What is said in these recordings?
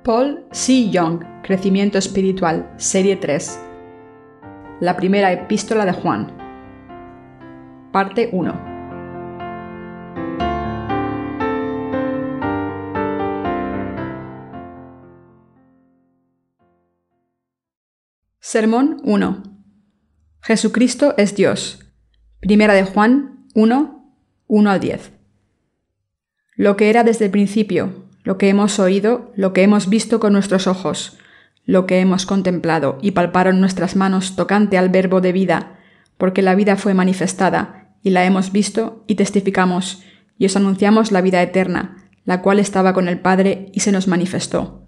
Paul C. Young, Crecimiento Espiritual, Serie 3. La primera epístola de Juan. Parte 1. Sermón 1. Jesucristo es Dios. Primera de Juan 1, 1 al 10. Lo que era desde el principio, lo que hemos oído, lo que hemos visto con nuestros ojos, lo que hemos contemplado y palparon nuestras manos tocante al Verbo de vida, porque la vida fue manifestada, y la hemos visto y testificamos, y os anunciamos la vida eterna, la cual estaba con el Padre y se nos manifestó.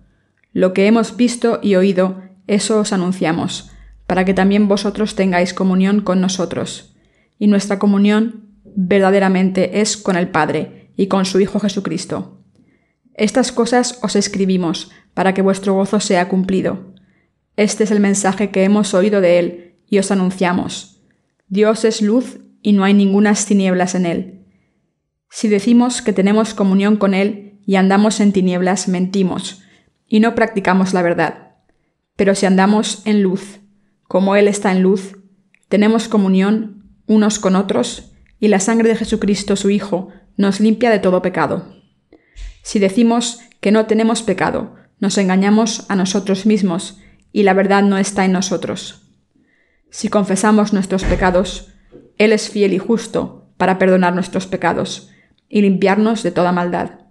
Lo que hemos visto y oído, eso os anunciamos, para que también vosotros tengáis comunión con nosotros. Y nuestra comunión verdaderamente es con el Padre y con su Hijo Jesucristo. Estas cosas os escribimos, para que vuestro gozo sea cumplido. Este es el mensaje que hemos oído de Él, y os anunciamos. Dios es luz, y no hay ningunas tinieblas en Él. Si decimos que tenemos comunión con Él, y andamos en tinieblas, mentimos, y no practicamos la verdad. Pero si andamos en luz, como Él está en luz, tenemos comunión unos con otros, y la sangre de Jesucristo su Hijo nos limpia de todo pecado. Si decimos que no tenemos pecado, nos engañamos a nosotros mismos, y la verdad no está en nosotros. Si confesamos nuestros pecados, Él es fiel y justo para perdonar nuestros pecados y limpiarnos de toda maldad.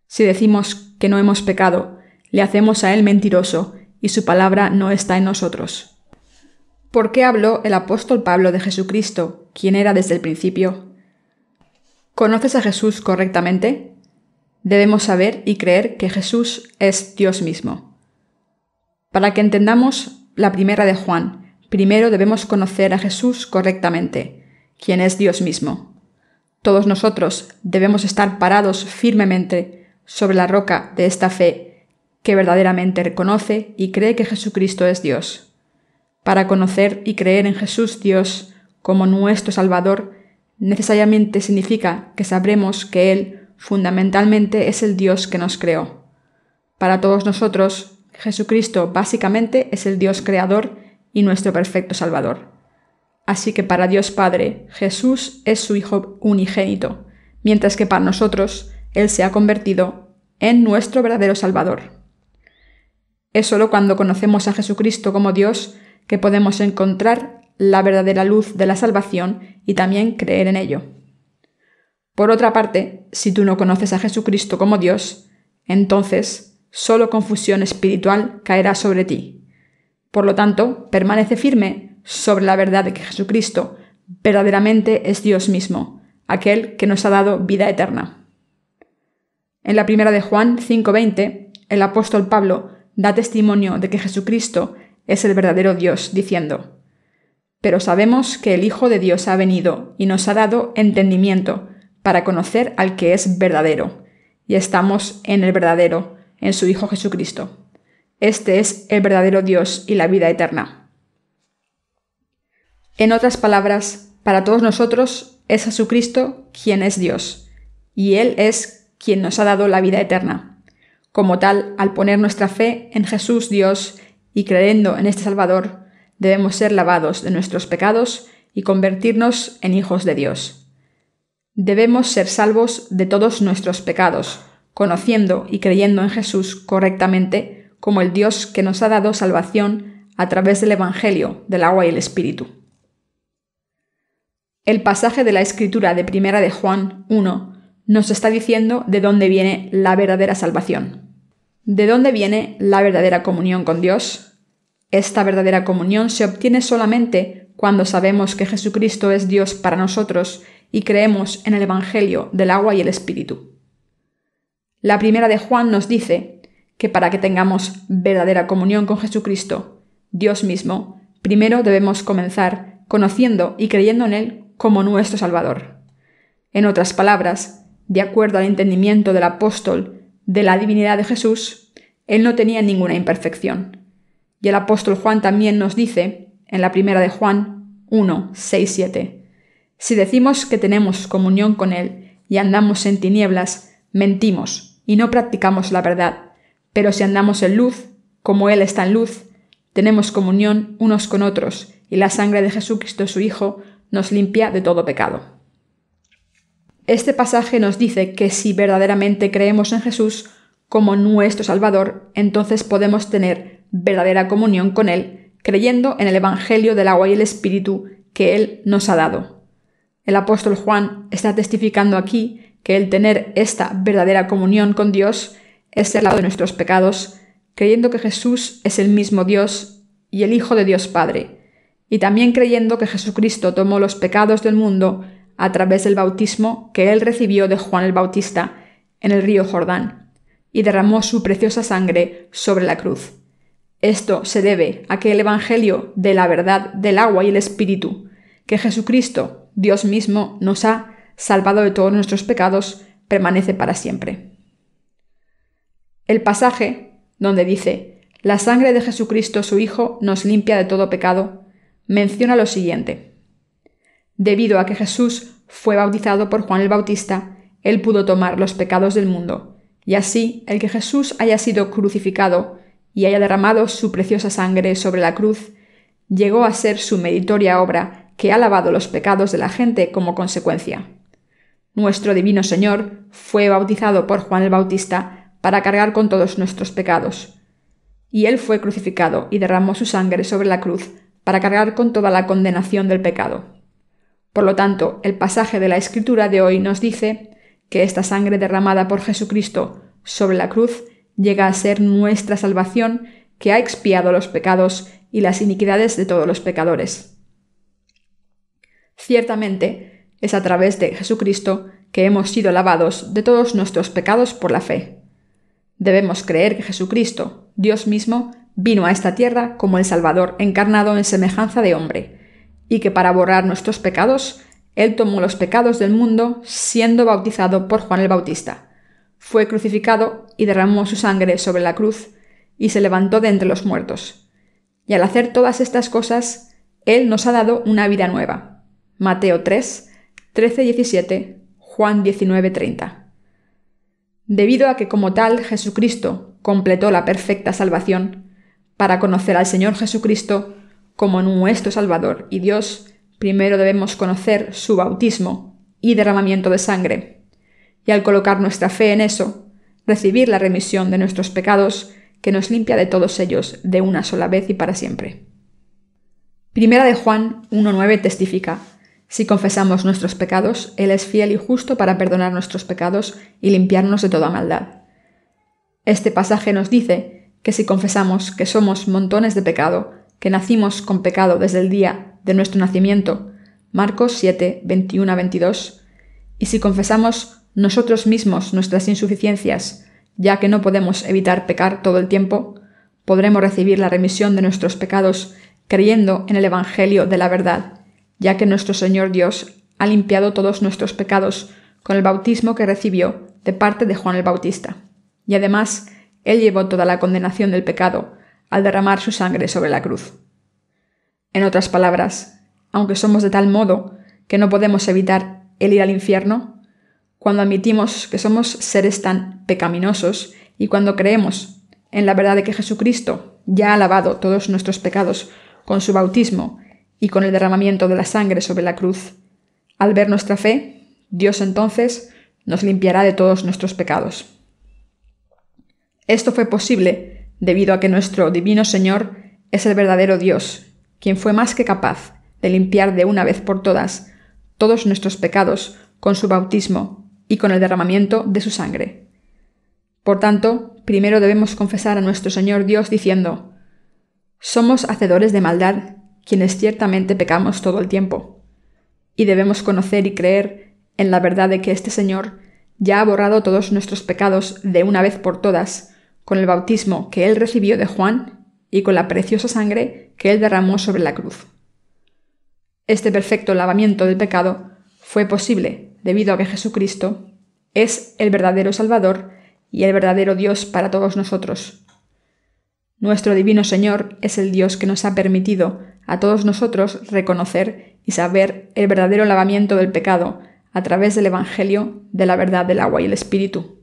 Si decimos que no hemos pecado, le hacemos a Él mentiroso, y su palabra no está en nosotros. ¿Por qué habló el apóstol Pablo de Jesucristo, quien era desde el principio? ¿Conoces a Jesús correctamente? Debemos saber y creer que Jesús es Dios mismo. Para que entendamos la primera de Juan, primero debemos conocer a Jesús correctamente, quien es Dios mismo. Todos nosotros debemos estar parados firmemente sobre la roca de esta fe que verdaderamente reconoce y cree que Jesucristo es Dios. Para conocer y creer en Jesús Dios como nuestro Salvador, necesariamente significa que sabremos que Él fundamentalmente es el Dios que nos creó. Para todos nosotros, Jesucristo básicamente es el Dios creador y nuestro perfecto Salvador. Así que para Dios Padre, Jesús es su Hijo unigénito, mientras que para nosotros, Él se ha convertido en nuestro verdadero Salvador. Es solo cuando conocemos a Jesucristo como Dios que podemos encontrar la verdadera luz de la salvación y también creer en ello. Por otra parte, si tú no conoces a Jesucristo como Dios, entonces solo confusión espiritual caerá sobre ti. Por lo tanto, permanece firme sobre la verdad de que Jesucristo verdaderamente es Dios mismo, aquel que nos ha dado vida eterna. En la primera de Juan 5:20, el apóstol Pablo da testimonio de que Jesucristo es el verdadero Dios, diciendo: «Pero sabemos que el Hijo de Dios ha venido y nos ha dado entendimiento para conocer al que es verdadero, y estamos en el verdadero, en su Hijo Jesucristo. Este es el verdadero Dios y la vida eterna». En otras palabras, para todos nosotros es Jesucristo quien es Dios, y Él es quien nos ha dado la vida eterna. Como tal, al poner nuestra fe en Jesús Dios y creyendo en este Salvador, debemos ser lavados de nuestros pecados y convertirnos en hijos de Dios. Debemos ser salvos de todos nuestros pecados, conociendo y creyendo en Jesús correctamente como el Dios que nos ha dado salvación a través del Evangelio, del agua y el Espíritu. El pasaje de la Escritura de Primera de Juan 1 nos está diciendo de dónde viene la verdadera salvación. ¿De dónde viene la verdadera comunión con Dios? Esta verdadera comunión se obtiene solamente cuando sabemos que Jesucristo es Dios para nosotros y creemos en el Evangelio del agua y el Espíritu. La primera de Juan nos dice que para que tengamos verdadera comunión con Jesucristo, Dios mismo, primero debemos comenzar conociendo y creyendo en Él como nuestro Salvador. En otras palabras, de acuerdo al entendimiento del apóstol de la divinidad de Jesús, Él no tenía ninguna imperfección. Y el apóstol Juan también nos dice, en la primera de Juan 1, 6, 7, «Si decimos que tenemos comunión con Él y andamos en tinieblas, mentimos y no practicamos la verdad, Pero si andamos en luz, como Él está en luz, tenemos comunión unos con otros, y la sangre de Jesucristo su Hijo nos limpia de todo pecado. Este pasaje nos dice que si verdaderamente creemos en Jesús como nuestro Salvador, entonces podemos tener verdadera comunión con Él, creyendo en el Evangelio del agua y el Espíritu que Él nos ha dado. El apóstol Juan está testificando aquí que el tener esta verdadera comunión con Dios es ser lavado de nuestros pecados, creyendo que Jesús es el mismo Dios y el Hijo de Dios Padre, y también creyendo que Jesucristo tomó los pecados del mundo a través del bautismo que Él recibió de Juan el Bautista en el río Jordán, y derramó su preciosa sangre sobre la cruz. Esto se debe a que el Evangelio de la verdad del agua y el Espíritu, que Jesucristo, Dios mismo, nos ha salvado de todos nuestros pecados, permanece para siempre. El pasaje, donde dice, la sangre de Jesucristo su Hijo nos limpia de todo pecado, menciona lo siguiente. Debido a que Jesús fue bautizado por Juan el Bautista, Él pudo tomar los pecados del mundo, y así el que Jesús haya sido crucificado y haya derramado su preciosa sangre sobre la cruz, llegó a ser su meritoria obra que ha lavado los pecados de la gente como consecuencia. Nuestro divino Señor fue bautizado por Juan el Bautista para cargar con todos nuestros pecados, y Él fue crucificado y derramó su sangre sobre la cruz para cargar con toda la condenación del pecado. Por lo tanto, el pasaje de la Escritura de hoy nos dice que esta sangre derramada por Jesucristo sobre la cruz llega a ser nuestra salvación que ha expiado los pecados y las iniquidades de todos los pecadores. Ciertamente, es a través de Jesucristo que hemos sido lavados de todos nuestros pecados por la fe. Debemos creer que Jesucristo, Dios mismo, vino a esta tierra como el Salvador encarnado en semejanza de hombre, y que para borrar nuestros pecados, Él tomó los pecados del mundo siendo bautizado por Juan el Bautista. Fue crucificado y derramó su sangre sobre la cruz, y se levantó de entre los muertos. Y al hacer todas estas cosas, Él nos ha dado una vida nueva. Mateo 3, 13-17, Juan 19-30. Debido a que como tal Jesucristo completó la perfecta salvación, para conocer al Señor Jesucristo como nuestro Salvador y Dios, primero debemos conocer su bautismo y derramamiento de sangre, y al colocar nuestra fe en eso, recibir la remisión de nuestros pecados que nos limpia de todos ellos de una sola vez y para siempre. Primera de Juan 1:9 testifica: si confesamos nuestros pecados, Él es fiel y justo para perdonar nuestros pecados y limpiarnos de toda maldad. Este pasaje nos dice que si confesamos que somos montones de pecado, que nacimos con pecado desde el día de nuestro nacimiento, Marcos 7, 21-22, y si confesamos nosotros mismos nuestras insuficiencias, ya que no podemos evitar pecar todo el tiempo, podremos recibir la remisión de nuestros pecados creyendo en el Evangelio de la verdad, ya que nuestro Señor Dios ha limpiado todos nuestros pecados con el bautismo que recibió de parte de Juan el Bautista. Y además, Él llevó toda la condenación del pecado al derramar su sangre sobre la cruz. En otras palabras, aunque somos de tal modo que no podemos evitar el ir al infierno, cuando admitimos que somos seres tan pecaminosos y cuando creemos en la verdad de que Jesucristo ya ha lavado todos nuestros pecados con su bautismo y con el derramamiento de la sangre sobre la cruz, al ver nuestra fe, Dios entonces nos limpiará de todos nuestros pecados. Esto fue posible debido a que nuestro divino Señor es el verdadero Dios, quien fue más que capaz de limpiar de una vez por todas todos nuestros pecados con su bautismo y con el derramamiento de su sangre. Por tanto, primero debemos confesar a nuestro Señor Dios diciendo: somos hacedores de maldad, quienes ciertamente pecamos todo el tiempo, y debemos conocer y creer en la verdad de que este Señor ya ha borrado todos nuestros pecados de una vez por todas, con el bautismo que Él recibió de Juan y con la preciosa sangre que Él derramó sobre la cruz. Este perfecto lavamiento del pecado fue posible debido a que Jesucristo es el verdadero Salvador y el verdadero Dios para todos nosotros. Nuestro divino Señor es el Dios que nos ha permitido a todos nosotros reconocer y saber el verdadero lavamiento del pecado a través del Evangelio de la verdad del agua y el Espíritu.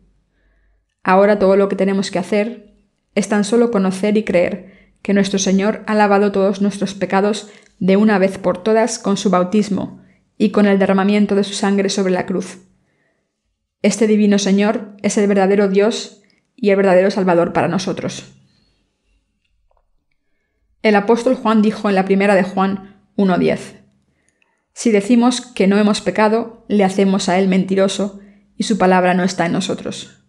Ahora todo lo que tenemos que hacer es tan solo conocer y creer que nuestro Señor ha lavado todos nuestros pecados de una vez por todas con su bautismo y con el derramamiento de su sangre sobre la cruz. Este divino Señor es el verdadero Dios y el verdadero Salvador para nosotros. El apóstol Juan dijo en la primera de Juan 1:10: Si decimos que no hemos pecado, le hacemos a él mentiroso y su palabra no está en nosotros.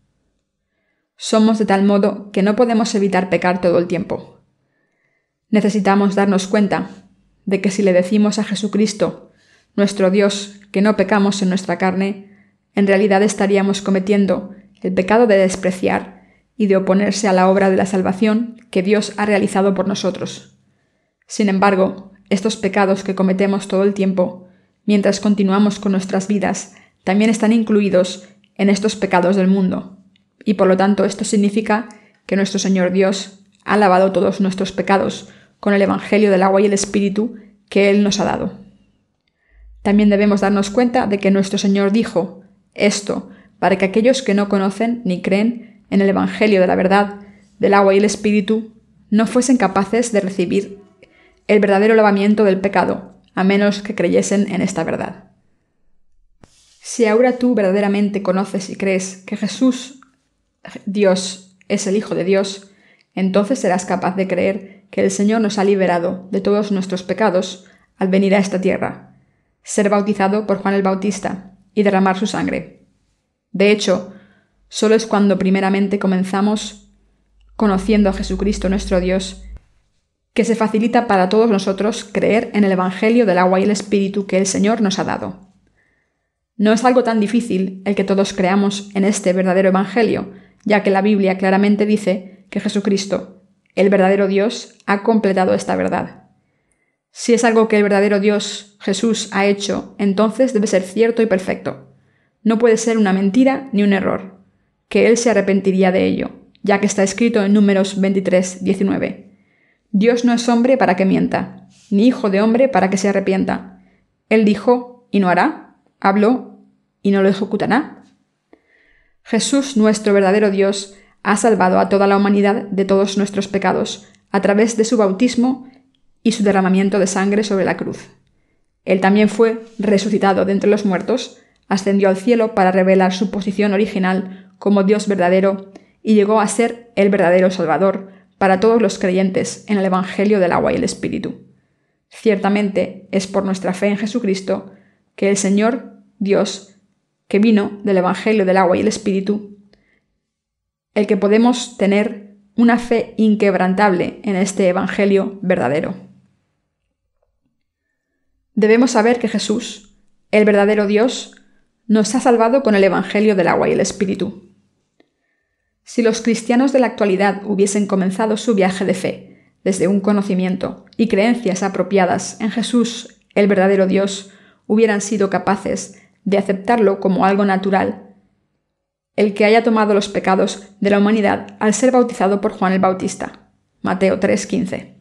Somos de tal modo que no podemos evitar pecar todo el tiempo. Necesitamos darnos cuenta de que si le decimos a Jesucristo, nuestro Dios, que no pecamos en nuestra carne, en realidad estaríamos cometiendo el pecado de despreciar y de oponerse a la obra de la salvación que Dios ha realizado por nosotros. Sin embargo, estos pecados que cometemos todo el tiempo, mientras continuamos con nuestras vidas, también están incluidos en estos pecados del mundo, y por lo tanto esto significa que nuestro Señor Dios ha lavado todos nuestros pecados con el Evangelio del agua y el Espíritu que Él nos ha dado. También debemos darnos cuenta de que nuestro Señor dijo esto para que aquellos que no conocen ni creen en el Evangelio de la verdad, del agua y el Espíritu, no fuesen capaces de recibir el verdadero lavamiento del pecado, a menos que creyesen en esta verdad. Si ahora tú verdaderamente conoces y crees que Jesús, Dios, es el Hijo de Dios, entonces serás capaz de creer que el Señor nos ha liberado de todos nuestros pecados al venir a esta tierra, ser bautizado por Juan el Bautista y derramar su sangre. De hecho, solo es cuando primeramente comenzamos conociendo a Jesucristo nuestro Dios que se facilita para todos nosotros creer en el Evangelio del agua y el Espíritu que el Señor nos ha dado. No es algo tan difícil el que todos creamos en este verdadero Evangelio, ya que la Biblia claramente dice que Jesucristo, el verdadero Dios, ha completado esta verdad. Si es algo que el verdadero Dios, Jesús, ha hecho, entonces debe ser cierto y perfecto. No puede ser una mentira ni un error, que Él se arrepentiría de ello, ya que está escrito en Números 23:19. Dios no es hombre para que mienta, ni hijo de hombre para que se arrepienta. Él dijo, y no hará, habló, y no lo ejecutará. Jesús, nuestro verdadero Dios, ha salvado a toda la humanidad de todos nuestros pecados a través de su bautismo y su derramamiento de sangre sobre la cruz. Él también fue resucitado de entre los muertos, ascendió al cielo para revelar su posición original como Dios verdadero y llegó a ser el verdadero Salvador para todos los creyentes en el Evangelio del agua y el Espíritu. Ciertamente es por nuestra fe en Jesucristo que el Señor Dios, que vino del Evangelio del agua y el Espíritu, el que podemos tener una fe inquebrantable en este Evangelio verdadero. Debemos saber que Jesús, el verdadero Dios, nos ha salvado con el Evangelio del agua y el Espíritu. Si los cristianos de la actualidad hubiesen comenzado su viaje de fe desde un conocimiento y creencias apropiadas en Jesús, el verdadero Dios, hubieran sido capaces de aceptarlo como algo natural, el que haya tomado los pecados de la humanidad al ser bautizado por Juan el Bautista. Mateo 3:15.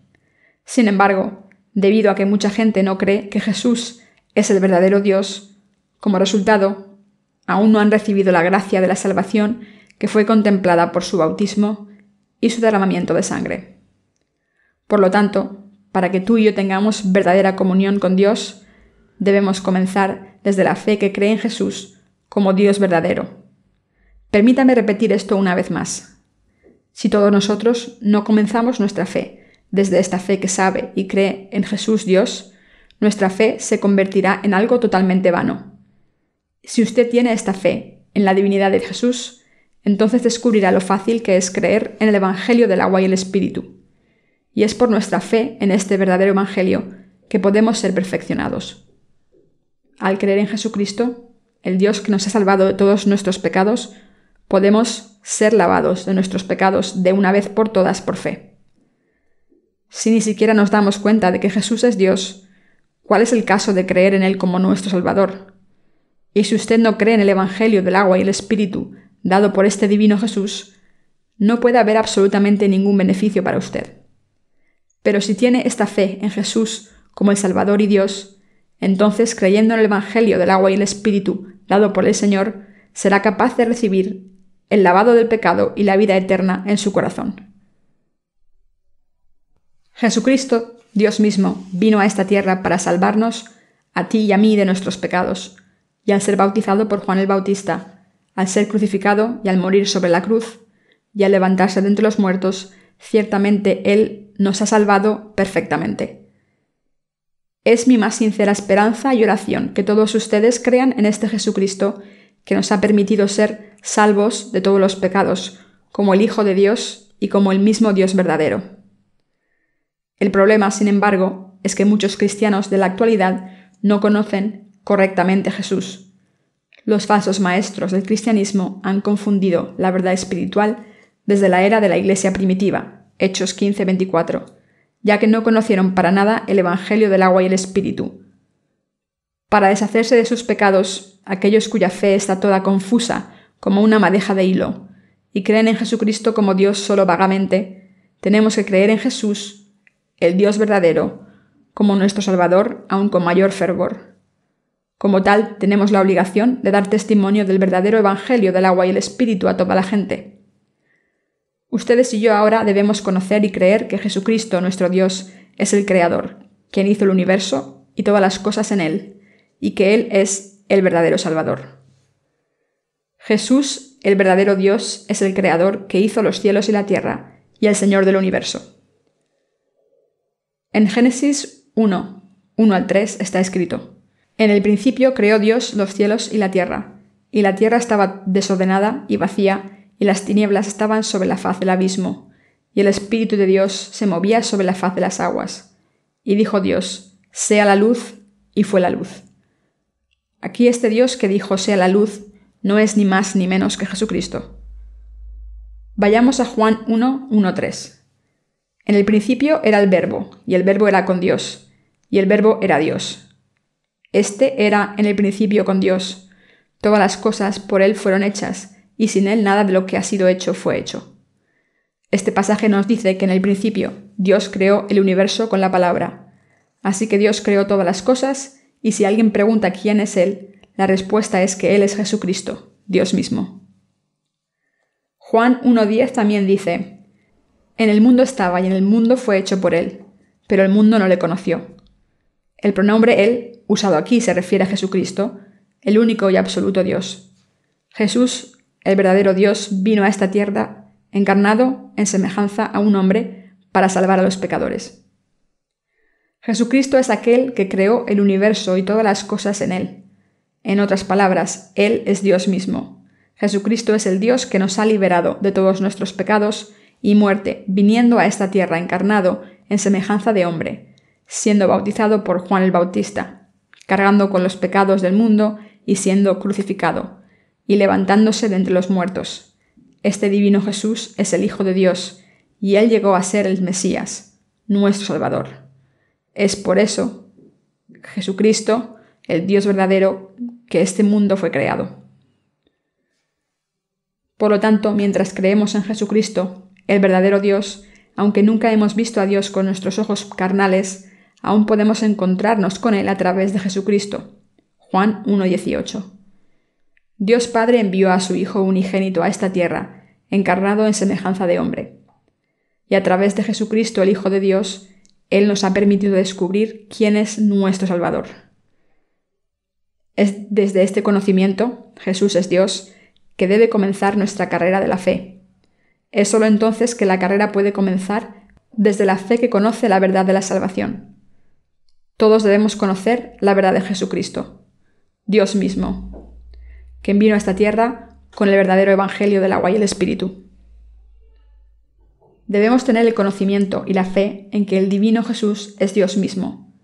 Sin embargo, debido a que mucha gente no cree que Jesús es el verdadero Dios, como resultado, aún no han recibido la gracia de la salvación que fue contemplada por su bautismo y su derramamiento de sangre. Por lo tanto, para que tú y yo tengamos verdadera comunión con Dios, debemos comenzar desde la fe que cree en Jesús como Dios verdadero. Permítame repetir esto una vez más. Si todos nosotros no comenzamos nuestra fe desde esta fe que sabe y cree en Jesús Dios, nuestra fe se convertirá en algo totalmente vano. Si usted tiene esta fe en la divinidad de Jesús, entonces descubrirá lo fácil que es creer en el Evangelio del agua y el Espíritu. Y es por nuestra fe en este verdadero Evangelio que podemos ser perfeccionados. Al creer en Jesucristo, el Dios que nos ha salvado de todos nuestros pecados, podemos ser lavados de nuestros pecados de una vez por todas por fe. Si ni siquiera nos damos cuenta de que Jesús es Dios, ¿cuál es el caso de creer en Él como nuestro Salvador? Y si usted no cree en el Evangelio del agua y el Espíritu dado por este divino Jesús, no puede haber absolutamente ningún beneficio para usted. Pero si tiene esta fe en Jesús como el Salvador y Dios, entonces creyendo en el Evangelio del agua y el Espíritu dado por el Señor, será capaz de recibir el lavado del pecado y la vida eterna en su corazón. Jesucristo, Dios mismo, vino a esta tierra para salvarnos, a ti y a mí, de nuestros pecados, y al ser bautizado por Juan el Bautista, al ser crucificado y al morir sobre la cruz, y al levantarse de entre los muertos, ciertamente Él nos ha salvado perfectamente. Es mi más sincera esperanza y oración que todos ustedes crean en este Jesucristo que nos ha permitido ser salvos de todos los pecados, como el Hijo de Dios y como el mismo Dios verdadero. El problema, sin embargo, es que muchos cristianos de la actualidad no conocen correctamente a Jesús. Los falsos maestros del cristianismo han confundido la verdad espiritual desde la era de la Iglesia primitiva, Hechos 15:24, ya que no conocieron para nada el Evangelio del agua y el Espíritu. Para deshacerse de sus pecados, aquellos cuya fe está toda confusa como una madeja de hilo, y creen en Jesucristo como Dios solo vagamente, tenemos que creer en Jesús, el Dios verdadero, como nuestro Salvador, aún con mayor fervor. Como tal, tenemos la obligación de dar testimonio del verdadero Evangelio del agua y el Espíritu a toda la gente. Ustedes y yo ahora debemos conocer y creer que Jesucristo, nuestro Dios, es el Creador, quien hizo el universo y todas las cosas en él, y que Él es el verdadero Salvador. Jesús, el verdadero Dios, es el Creador que hizo los cielos y la tierra, y el Señor del universo. En Génesis 1 al 3 está escrito: En el principio creó Dios los cielos y la tierra estaba desordenada y vacía, y las tinieblas estaban sobre la faz del abismo, y el Espíritu de Dios se movía sobre la faz de las aguas. Y dijo Dios: sea la luz, y fue la luz. Aquí este Dios que dijo sea la luz no es ni más ni menos que Jesucristo. Vayamos a Juan 1:3. En el principio era el Verbo, y el Verbo era con Dios, y el Verbo era Dios. Este era en el principio con Dios. Todas las cosas por Él fueron hechas, y sin Él nada de lo que ha sido hecho fue hecho. Este pasaje nos dice que en el principio Dios creó el universo con la palabra. Así que Dios creó todas las cosas, y si alguien pregunta quién es Él, la respuesta es que Él es Jesucristo, Dios mismo. Juan 1:10 también dice: En el mundo estaba y en el mundo fue hecho por Él, pero el mundo no le conoció. El pronombre Él, usado aquí, se refiere a Jesucristo, el único y absoluto Dios. Jesús, el verdadero Dios, vino a esta tierra encarnado en semejanza a un hombre para salvar a los pecadores. Jesucristo es aquel que creó el universo y todas las cosas en él. En otras palabras, Él es Dios mismo. Jesucristo es el Dios que nos ha liberado de todos nuestros pecados y muerte, viniendo a esta tierra encarnado en semejanza de hombre, siendo bautizado por Juan el Bautista, cargando con los pecados del mundo y siendo crucificado, y levantándose de entre los muertos. Este divino Jesús es el Hijo de Dios, y Él llegó a ser el Mesías, nuestro Salvador. Es por eso, Jesucristo, el Dios verdadero, que este mundo fue creado. Por lo tanto, mientras creemos en Jesucristo, el verdadero Dios, aunque nunca hemos visto a Dios con nuestros ojos carnales, aún podemos encontrarnos con Él a través de Jesucristo. Juan 1:18. Dios Padre envió a su Hijo unigénito a esta tierra, encarnado en semejanza de hombre. Y a través de Jesucristo, el Hijo de Dios, Él nos ha permitido descubrir quién es nuestro Salvador. Es desde este conocimiento, Jesús es Dios, que debe comenzar nuestra carrera de la fe. Es sólo entonces que la carrera puede comenzar desde la fe que conoce la verdad de la salvación. Todos debemos conocer la verdad de Jesucristo, Dios mismo, quien vino a esta tierra con el verdadero Evangelio del agua y el Espíritu. Debemos tener el conocimiento y la fe en que el divino Jesús es Dios mismo.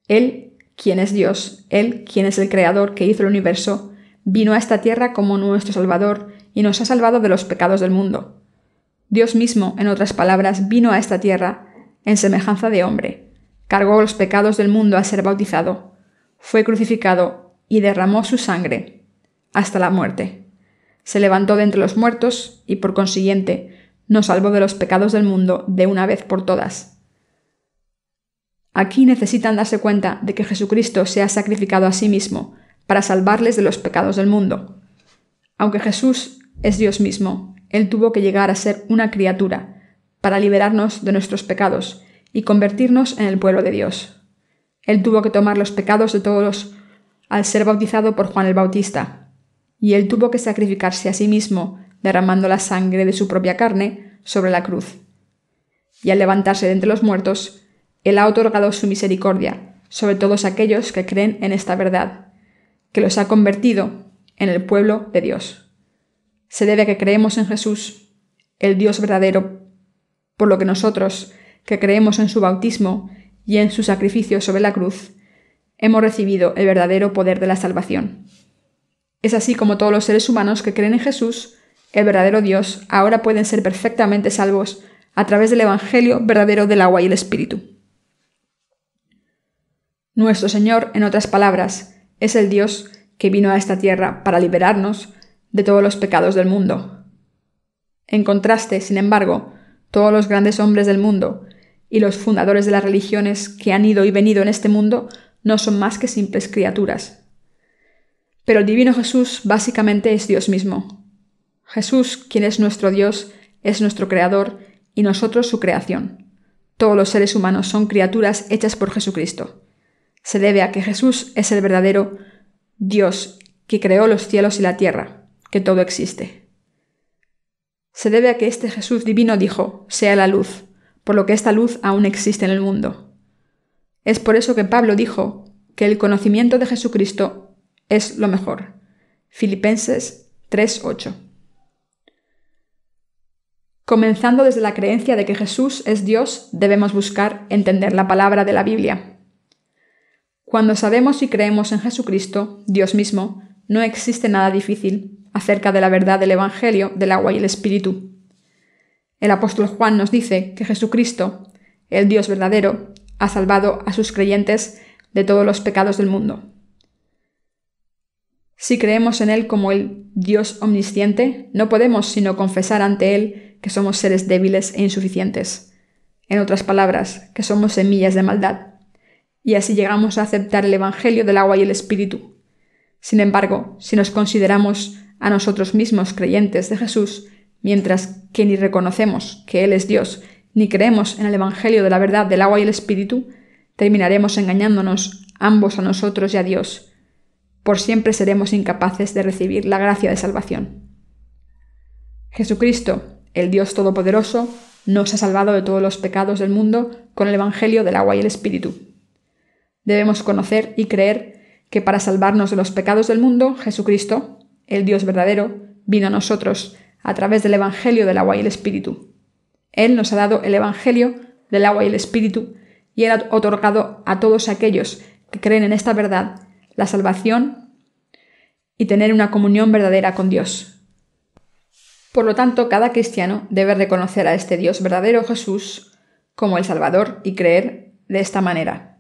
Él, quien es Dios, Él, quien es el Creador que hizo el universo, vino a esta tierra como nuestro Salvador y nos ha salvado de los pecados del mundo. Dios mismo, en otras palabras, vino a esta tierra en semejanza de hombre, cargó los pecados del mundo al ser bautizado, fue crucificado y derramó su sangre hasta la muerte. Se levantó de entre los muertos y, por consiguiente, nos salvó de los pecados del mundo de una vez por todas. Aquí necesitan darse cuenta de que Jesucristo se ha sacrificado a sí mismo para salvarles de los pecados del mundo. Aunque Jesús es Dios mismo, Él tuvo que llegar a ser una criatura para liberarnos de nuestros pecados y convertirnos en el pueblo de Dios. Él tuvo que tomar los pecados de todos al ser bautizado por Juan el Bautista, y él tuvo que sacrificarse a sí mismo, derramando la sangre de su propia carne sobre la cruz. Y al levantarse de entre los muertos, él ha otorgado su misericordia sobre todos aquellos que creen en esta verdad, que los ha convertido en el pueblo de Dios. Se debe a que creemos en Jesús, el Dios verdadero, por lo que nosotros, que creemos en su bautismo y en su sacrificio sobre la cruz, hemos recibido el verdadero poder de la salvación. Es así como todos los seres humanos que creen en Jesús, el verdadero Dios, ahora pueden ser perfectamente salvos a través del Evangelio verdadero del agua y el Espíritu. Nuestro Señor, en otras palabras, es el Dios que vino a esta tierra para liberarnos de todos los pecados del mundo. En contraste, sin embargo, todos los grandes hombres del mundo y los fundadores de las religiones que han ido y venido en este mundo no son más que simples criaturas. Pero el divino Jesús básicamente es Dios mismo. Jesús, quien es nuestro Dios, es nuestro Creador y nosotros su creación. Todos los seres humanos son criaturas hechas por Jesucristo. Se debe a que Jesús es el verdadero Dios que creó los cielos y la tierra, que todo existe. Se debe a que este Jesús divino dijo, sea la luz, por lo que esta luz aún existe en el mundo. Es por eso que Pablo dijo que el conocimiento de Jesucristo es lo mejor. Filipenses 3:8. Comenzando desde la creencia de que Jesús es Dios, debemos buscar entender la palabra de la Biblia. Cuando sabemos y creemos en Jesucristo, Dios mismo, no existe nada difícil acerca de la verdad del Evangelio del agua y el Espíritu. El apóstol Juan nos dice que Jesucristo, el Dios verdadero, ha salvado a sus creyentes de todos los pecados del mundo. Si creemos en Él como el Dios omnisciente, no podemos sino confesar ante Él que somos seres débiles e insuficientes. En otras palabras, que somos semillas de maldad. Y así llegamos a aceptar el Evangelio del agua y el Espíritu. Sin embargo, si nos consideramos a nosotros mismos creyentes de Jesús, mientras que ni reconocemos que Él es Dios, ni creemos en el Evangelio de la verdad del agua y el Espíritu, terminaremos engañándonos ambos a nosotros y a Dios. Por siempre seremos incapaces de recibir la gracia de salvación. Jesucristo, el Dios Todopoderoso, nos ha salvado de todos los pecados del mundo con el Evangelio del agua y el Espíritu. Debemos conocer y creer que para salvarnos de los pecados del mundo, Jesucristo, el Dios verdadero, vino a nosotros a través del Evangelio del agua y el Espíritu. Él nos ha dado el Evangelio del agua y el Espíritu y Él ha otorgado a todos aquellos que creen en esta verdad la salvación y tener una comunión verdadera con Dios. Por lo tanto, cada cristiano debe reconocer a este Dios verdadero Jesús como el Salvador y creer de esta manera.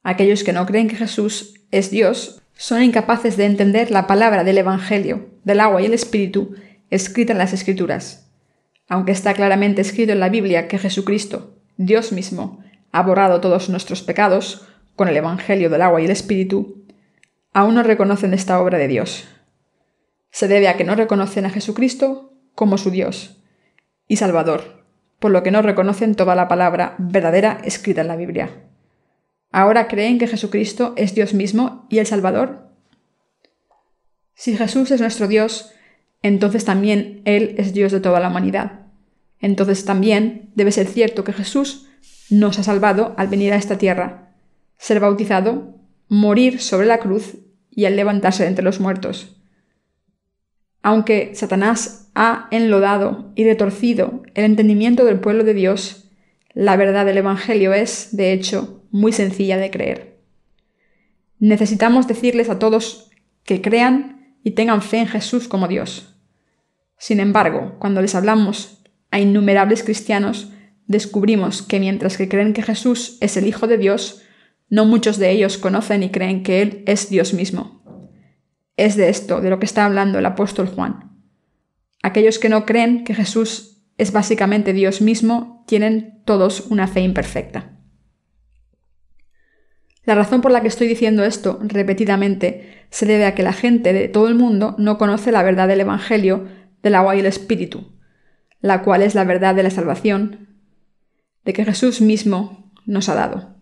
Aquellos que no creen que Jesús es Dios son incapaces de entender la palabra del Evangelio, del agua y el Espíritu escrita en las Escrituras. Aunque está claramente escrito en la Biblia que Jesucristo, Dios mismo, ha borrado todos nuestros pecados con el Evangelio del agua y el Espíritu, aún no reconocen esta obra de Dios. Se debe a que no reconocen a Jesucristo como su Dios y Salvador, por lo que no reconocen toda la palabra verdadera escrita en la Biblia. ¿Ahora creen que Jesucristo es Dios mismo y el Salvador? Si Jesús es nuestro Dios, entonces también Él es Dios de toda la humanidad. Entonces también debe ser cierto que Jesús nos ha salvado al venir a esta tierra, ser bautizado, morir sobre la cruz y al levantarse de entre los muertos. Aunque Satanás ha enlodado y retorcido el entendimiento del pueblo de Dios, la verdad del Evangelio es, de hecho, muy sencilla de creer. Necesitamos decirles a todos que crean y tengan fe en Jesús como Dios. Sin embargo, cuando les hablamos a innumerables cristianos, descubrimos que mientras que creen que Jesús es el Hijo de Dios, no muchos de ellos conocen y creen que Él es Dios mismo. Es de esto de lo que está hablando el apóstol Juan. Aquellos que no creen que Jesús es básicamente Dios mismo tienen todos una fe imperfecta. La razón por la que estoy diciendo esto repetidamente se debe a que la gente de todo el mundo no conoce la verdad del Evangelio del agua y el Espíritu, la cual es la verdad de la salvación. de que Jesús mismo nos ha dado.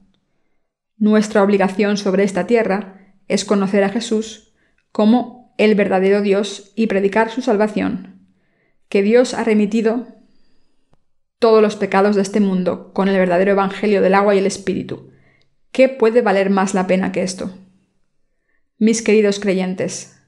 Nuestra obligación sobre esta tierra es conocer a Jesús como el verdadero Dios y predicar su salvación, que Dios ha remitido todos los pecados de este mundo con el verdadero evangelio del agua y el Espíritu. ¿Qué puede valer más la pena que esto? Mis queridos creyentes,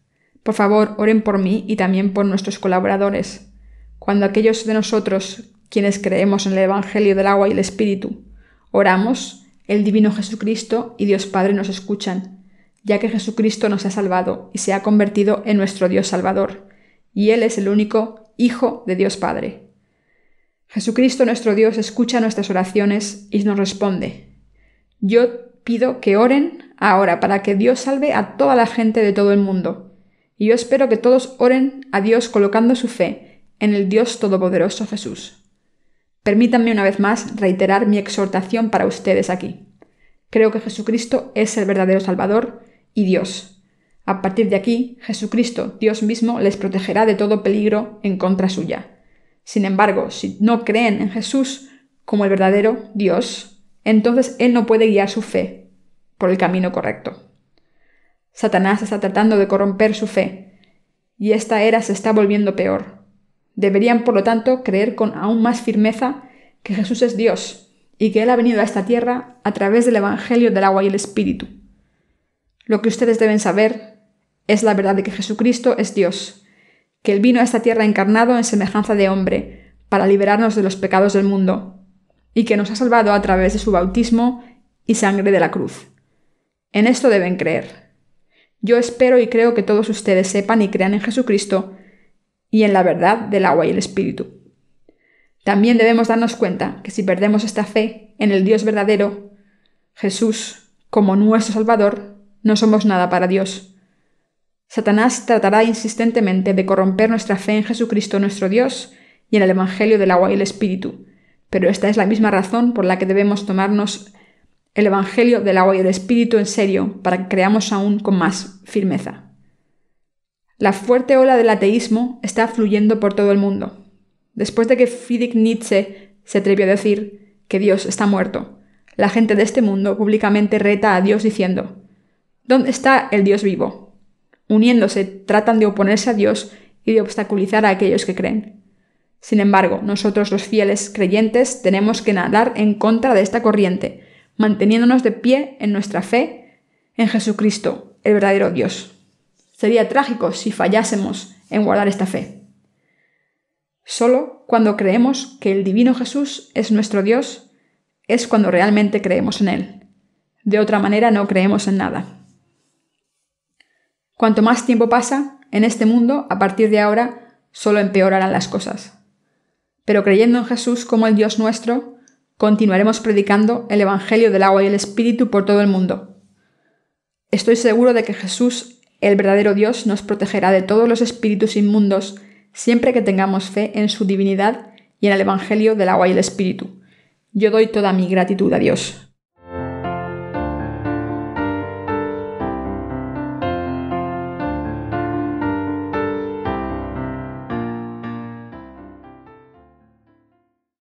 por favor, oren por mí y también por nuestros colaboradores. Cuando aquellos de nosotros, quienes creemos en el evangelio del agua y el Espíritu, oramos, el divino Jesucristo y Dios Padre nos escuchan, ya que Jesucristo nos ha salvado y se ha convertido en nuestro Dios Salvador, y Él es el único Hijo de Dios Padre. Jesucristo nuestro Dios escucha nuestras oraciones y nos responde. Yo pido que oren ahora para que Dios salve a toda la gente de todo el mundo, y yo espero que todos oren a Dios colocando su fe en el Dios Todopoderoso Jesús. Permítanme una vez más reiterar mi exhortación para ustedes aquí. Creo que Jesucristo es el verdadero Salvador y Dios. A partir de aquí, Jesucristo, Dios mismo, les protegerá de todo peligro en contra suya. Sin embargo, si no creen en Jesús como el verdadero Dios, entonces Él no puede guiar su fe por el camino correcto. Satanás está tratando de corromper su fe, y esta era se está volviendo peor. Deberían, por lo tanto, creer con aún más firmeza que Jesús es Dios y que Él ha venido a esta tierra a través del Evangelio del agua y el Espíritu. Lo que ustedes deben saber es la verdad de que Jesucristo es Dios, que Él vino a esta tierra encarnado en semejanza de hombre para liberarnos de los pecados del mundo y que nos ha salvado a través de su bautismo y sangre de la cruz. En esto deben creer. Yo espero y creo que todos ustedes sepan y crean en Jesucristo y en la verdad del agua y el Espíritu. También debemos darnos cuenta que si perdemos esta fe en el Dios verdadero, Jesús, como nuestro Salvador, no somos nada para Dios. Satanás tratará insistentemente de corromper nuestra fe en Jesucristo nuestro Dios y en el Evangelio del agua y el Espíritu, pero esta es la misma razón por la que debemos tomarnos el Evangelio del agua y el Espíritu en serio para que creamos aún con más firmeza. La fuerte ola del ateísmo está fluyendo por todo el mundo. Después de que Friedrich Nietzsche se atrevió a decir que Dios está muerto, la gente de este mundo públicamente reta a Dios diciendo: ¿dónde está el Dios vivo? Uniéndose, tratan de oponerse a Dios y de obstaculizar a aquellos que creen. Sin embargo, nosotros los fieles creyentes tenemos que nadar en contra de esta corriente, manteniéndonos de pie en nuestra fe en Jesucristo, el verdadero Dios. Sería trágico si fallásemos en guardar esta fe. Solo cuando creemos que el divino Jesús es nuestro Dios es cuando realmente creemos en Él. De otra manera no creemos en nada. Cuanto más tiempo pasa en este mundo, a partir de ahora, solo empeorarán las cosas. Pero creyendo en Jesús como el Dios nuestro, continuaremos predicando el Evangelio del agua y el Espíritu por todo el mundo. Estoy seguro de que Jesús, el verdadero Dios, nos protegerá de todos los espíritus inmundos siempre que tengamos fe en su divinidad y en el Evangelio del agua y el Espíritu. Yo doy toda mi gratitud a Dios.